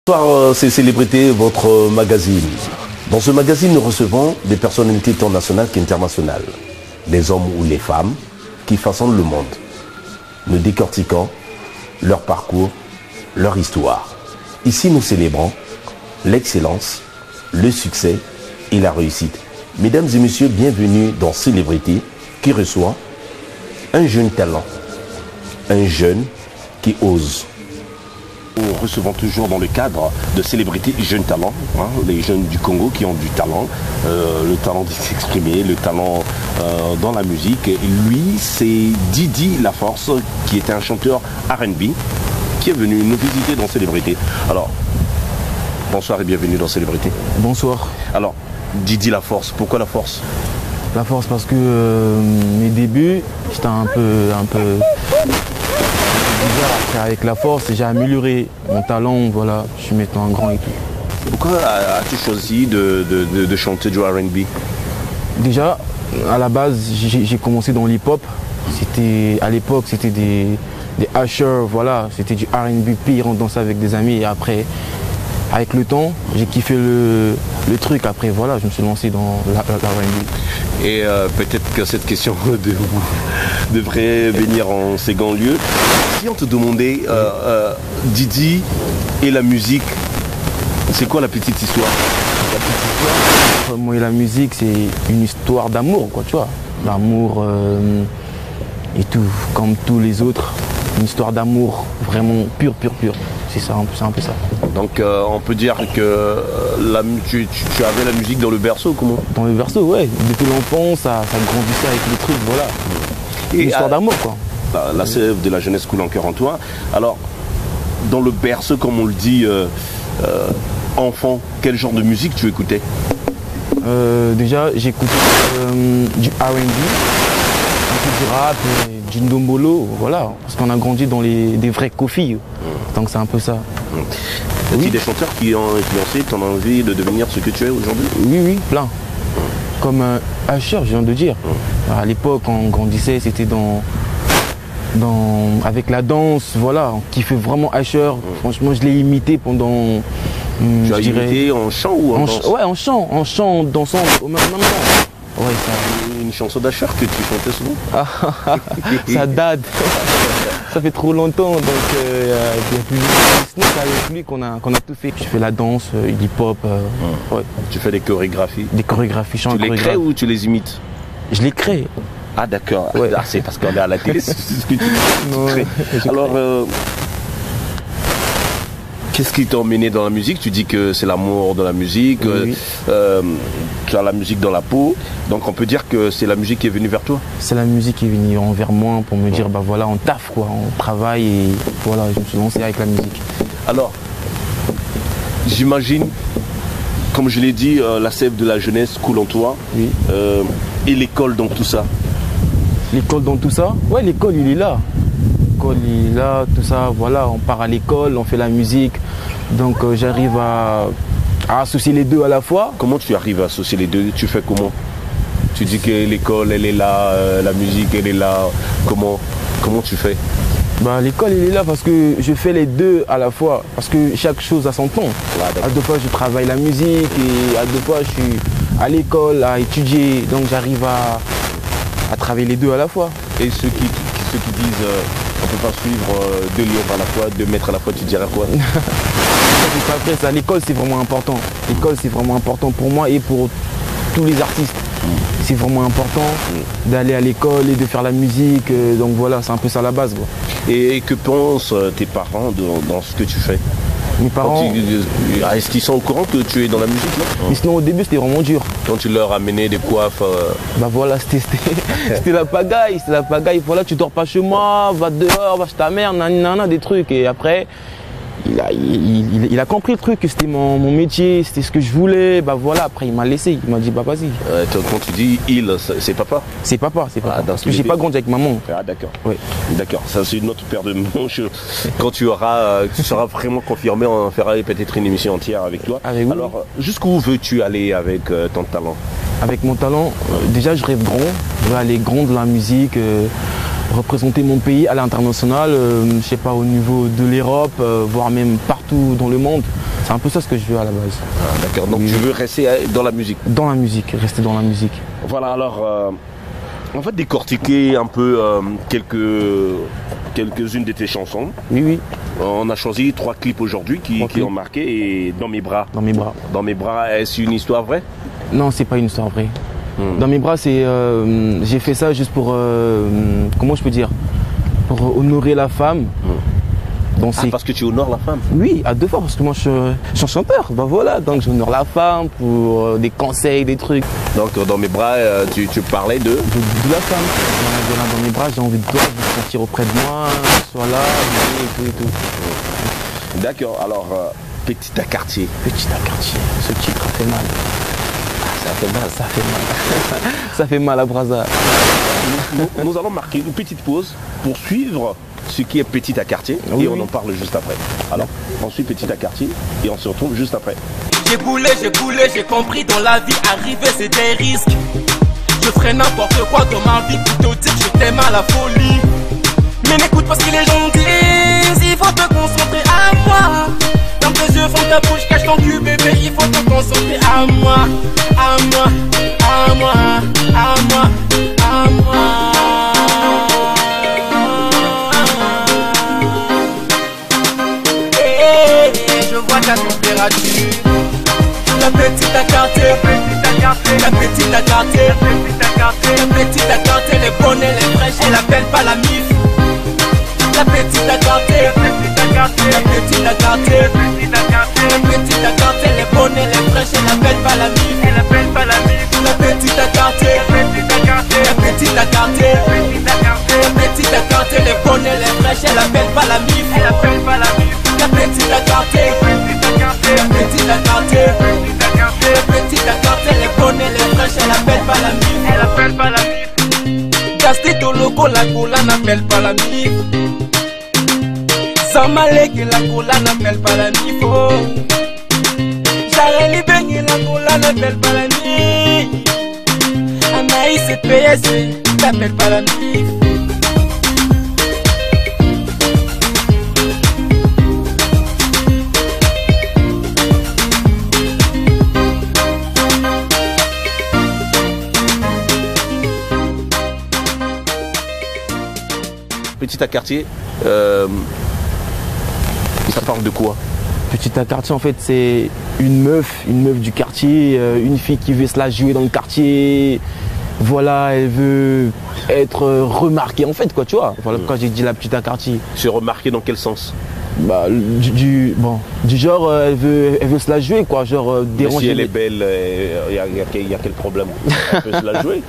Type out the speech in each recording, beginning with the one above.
Bonsoir, c'est Célébrité, votre magazine. Dans ce magazine, nous recevons des personnalités tant nationales qu'internationales, des hommes ou les femmes qui façonnent le monde. Nous décortiquons leur parcours, leur histoire. Ici, nous célébrons l'excellence, le succès et la réussite. Mesdames et messieurs, bienvenue dans Célébrité qui reçoit un jeune talent, un jeune qui ose. Nous recevons toujours dans le cadre de Célébrité Jeunes Talents, les jeunes du Congo qui ont du talent, le talent de s'exprimer, le talent dans la musique. Et lui, c'est Didi Laforce, qui était un chanteur R&B, qui est venu nous visiter dans Célébrité. Alors, bonsoir et bienvenue dans Célébrité. Bonsoir. Alors, Didi Laforce, pourquoi la force? La force parce que mes débuts, j'étais un peu bizarre. Après, avec la force, j'ai amélioré mon talent, voilà, je suis maintenant grand et tout. Pourquoi as-tu choisi de chanter du R&B? Déjà, à la base, j'ai commencé dans l'hip-hop. À l'époque, c'était des Usher, voilà, c'était du R&B pire, on dansait avec des amis et après, avec le temps, j'ai kiffé le truc. Après, voilà, je me suis lancé dans la R&B. Et peut-être que cette question devrait venir en second lieu. Si on te demandait, Didi et la musique, c'est quoi la petite histoire? La petite histoire, moi et la musique, c'est une histoire d'amour, quoi, tu vois. D'amour et tout, comme tous les autres. Une histoire d'amour vraiment pure. C'est ça, c'est un peu ça. Donc on peut dire que tu avais la musique dans le berceau, comment? Dans le berceau, ouais. Depuis l'enfance, ça grandissait avec les trucs, voilà. Une histoire d'amour, quoi. La sève de la jeunesse coule encore en toi. Alors, dans le berceau, comme on le dit, enfant, quel genre de musique tu écoutais? Déjà, j'écoutais du R&B, un peu du rap, du ndombolo, voilà. Parce qu'on a grandi dans des vrais Kofi. Donc c'est un peu ça. Y a-t-il des chanteurs qui ont influencé ton envie de devenir ce que tu es aujourd'hui? Oui, plein. Comme Usher, je viens de dire. À l'époque, quand on grandissait, c'était avec la danse, voilà. On kiffait vraiment Usher. Franchement, je l'ai imité pendant... Tu as imité en chant ou en danse? Ouais, en chant, dansant, au même temps. Ouais, ça... Une chanson d'Usher que tu chantais souvent? Ça date. Ça fait trop longtemps, donc il y a plus de avec lui qu'on a tout fait. Je fais la danse, hip-hop. Ouais. Tu fais des chorégraphies? Des chorégraphies, chant. Tu les crées ou tu les imites? Je les crée. Ah d'accord, ouais. Ah, c'est parce qu'on est à la télé, c'est ce que tu crées. Alors, qu'est-ce qui t'a emmené dans la musique? Tu dis que c'est l'amour de la musique, oui. Tu as la musique dans la peau, donc on peut dire que c'est la musique qui est venue vers toi? C'est la musique qui est venue envers moi pour me dire, bah voilà, on taffe quoi, on travaille et voilà, je me suis lancé avec la musique. Alors, j'imagine, comme je l'ai dit, la sève de la jeunesse coule en toi, oui. Et l'école dans tout ça? L'école dans tout ça? Ouais, l'école il est là. L'école il est là, tout ça, voilà, on part à l'école, on fait la musique, donc j'arrive à associer les deux à la fois. Comment tu arrives à associer les deux? Tu fais comment? Tu dis que l'école elle est là, la musique elle est là, comment tu fais? Bah, l'école elle est là parce que je fais les deux à la fois, parce que chaque chose a son temps. À deux fois je travaille la musique et à deux fois je suis à l'école à étudier, donc j'arrive à travailler les deux à la fois. Et ceux qui disent on ne peut pas suivre deux livres à la fois, 2 mètres à la fois, tu dirais quoi? Après ça, l'école c'est vraiment important. L'école c'est vraiment important pour moi et pour tous les artistes. C'est vraiment important d'aller à l'école et de faire la musique. Donc voilà, c'est un peu ça la base, quoi. Et que pensent tes parents dans ce que tu fais? Mes parents... Est-ce qu'ils sont au courant que tu es dans la musique là? Mais sinon au début c'était vraiment dur. Quand tu leur amenais des coiffes... Bah voilà, c'était la pagaille, voilà, tu dors pas chez moi, va dehors, va chez ta mère, nanana, des trucs. Et après, il a compris le truc, que c'était mon métier, c'était ce que je voulais. Bah voilà, après il m'a laissé, il m'a dit bah vas-y. Quand tu dis c'est papa? C'est papa. Ah, parce que j'ai pas grandi avec maman. Ah d'accord. Oui. D'accord, ça c'est une autre paire de manches. Quand tu seras vraiment confirmé, on fera peut-être une émission entière avec toi. Avec alors, jusqu'où veux-tu aller avec ton talent? Avec mon talent, déjà je rêve grand, je veux aller grand dans la musique. représenter mon pays à l'international, je sais pas, au niveau de l'Europe, voire même partout dans le monde. C'est un peu ça ce que je veux à la base. Ah, d'accord, donc tu veux rester dans la musique. Dans la musique, rester dans la musique. Voilà, alors, on va décortiquer un peu quelques-unes de tes chansons. Oui, oui. On a choisi 3 clips aujourd'hui qui ont marqué, et Dans mes bras. Dans mes bras. Dans mes bras, est-ce une histoire vraie? Non, c'est pas une histoire vraie. Dans mes bras, c'est j'ai fait ça juste pour comment je peux dire, pour honorer la femme. Parce que tu honores la femme? Oui, à 2 fois, parce que moi je suis un chanteur. Bah voilà, donc j'honore la femme pour des conseils, des trucs. Donc dans mes bras, tu parlais de la femme. Dans mes bras, j'ai envie de toi, de te sentir auprès de moi, sois là, et tout. D'accord, alors Petit à quartier. Petit à quartier, ce titre a fait mal. Ça fait mal. Ça fait mal. Ça fait mal à Brazza. Nous allons marquer une petite pause pour suivre ce qui est Petit à quartier, et on en parle juste après. Alors, on suit Petit à quartier et on se retrouve juste après. J'ai boulé, j'ai compris dans la vie, arriver c'est des risques. Je ferai n'importe quoi dans ma vie pour te dire que je t'aime à la folie. Mais n'écoute pas ce que les gens disent, il faut te concentrer à moi. Dans tes yeux font ta bouche, cache ton cul bébé, il faut te concentrer à moi. À moi, à moi, à moi, à moi. Je vois ta température. La petite à quartier, la petite à quartier, la petite à quartier, elle est bonne, elle est fraîche, elle appelle pas la mif. La petite à quartier, la petite à quartier, la petite à quartier, elle est bonne, elle est fraîche, elle appelle pas la mif. Elle appelle pas la mif. La petite à quartier, la petite à quartier, la petite à quartier, elle est bonne, elle est fraîche, elle appelle pas la mif. Elle appelle pas la mif. La petite à quartier, la petite à quartier, la petite à quartier, elle est bonne, elle est fraîche, elle appelle pas la mif. Elle appelle pas la mif. Gastito loco, la cola n'appelle pas la mif. Samalek, la cola n'appelle pas la mif. Oh. Jareli Bengue, la cola n'appelle pas la mif. Anaïs et PS, t'appelle pas la mif. Petit à quartier, ça parle de quoi? Petit à quartier, en fait, c'est une meuf du quartier, une fille qui veut se la jouer dans le quartier. Voilà, elle veut être remarquée, en fait, quoi, tu vois. Voilà pourquoi j'ai dit la petite à quartier. Se remarquer dans quel sens? Bah, du genre, elle veut se la jouer, quoi, genre déranger. Mais si elle est belle, il y a quel problème? Elle peut se la jouer.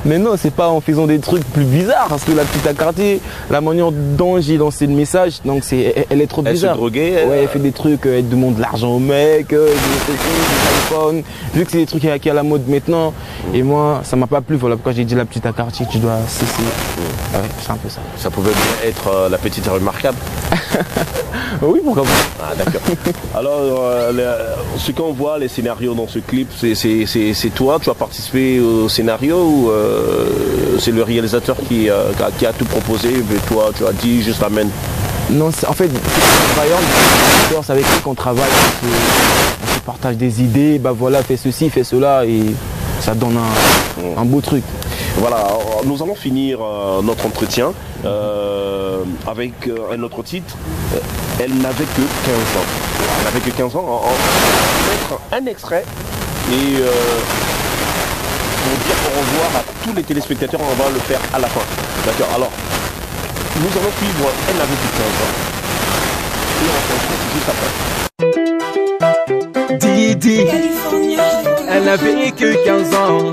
Mais non, c'est pas en faisant des trucs plus bizarres, parce que la petite à quartier, la manière dont j'ai lancé le message, donc elle est trop bizarre. Elle se droguait. Ouais, elle fait des trucs, elle demande de l'argent au mec, des téléphones, vu que c'est des trucs qui est à la mode maintenant. Et moi, ça m'a pas plu, voilà pourquoi j'ai dit la petite à quartier, tu dois cesser. Ouais, c'est un peu ça. Ça pouvait bien être la petite remarquable. Oui, pourquoi pas. Ah, d'accord. Alors, ce qu'on voit, les scénarios dans ce clip, c'est toi, tu as participé au scénario, ou c'est le réalisateur qui a tout proposé, mais toi, tu as dit juste amène? Non, en fait, c'est avec qui qu'on travaille, on se partage des idées, bah voilà, fais ceci, fais cela, et ça donne un beau truc. Voilà, nous allons finir notre entretien avec un autre titre. Elle n'avait que 15 ans. Elle n'avait que 15 ans. On va mettre un extrait et pour dire au revoir à tous les téléspectateurs, on va le faire à la fin. D'accord, alors, nous allons suivre Elle n'avait que 15 ans. Et on se retrouve juste après. Didi, elle n'avait que 15 ans.